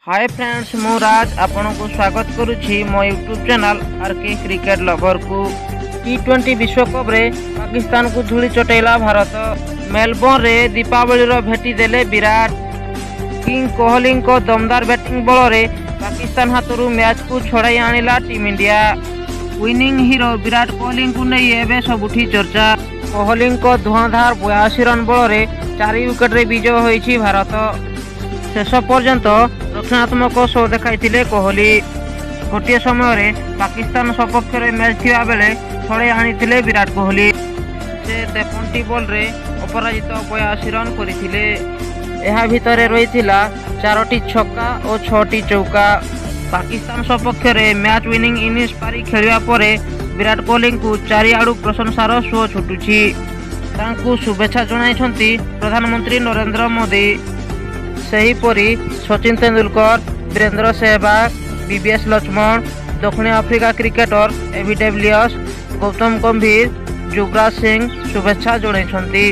Hi friends मु राज आपन को स्वागत करुछि मो YouTube channel RK cricket lover को। टी20 विश्वकप रे पाकिस्तान को धूली चटेला भारत। मेलबोर्न रे दीपावली रो भेटी देले विराट। किंग कोहली को दमदार बैटिंग बल रे पाकिस्तान हाथरू मैच को छड़ाई आनिला team India. Winning hero Virat Kohli को नहीं एबे सबुठी चर्चा। कोहली को धुआंधार 82 रन बल रे 4 विकेट रे विजय होईछि भारत। शेष पर्यंत रक्षणात्मक शो देखाइथिले कोहली। गोटे समय पाकिस्तान सपक्ष मैच थिबा बेले छड़े आनिथिले विराट कोहली। से 53 बॉल रे अपराजित 82 रन करथिले। एहा भितरे रहिथिला 4टी छक्का और 6टी चौका। पाकिस्तान सपक्ष मैच विनिंग इनिंग्स पारी खेलिया परे विराट कोहली को चारिआडू प्रशंसार सुओ छुटुछि। तांकु शुभेच्छा जणाइछंती प्रधानमंत्री नरेंद्र मोदी। सेहीपरि सचिन तेंदुलकर, वीरेंद्र सहवाग, बीवीएस लक्ष्मण, दक्षिण आफ्रिका cricketer AB de Villiers, Gautam Gambhir, Yuvraj Singh शुभेच्छा जणाइछंती।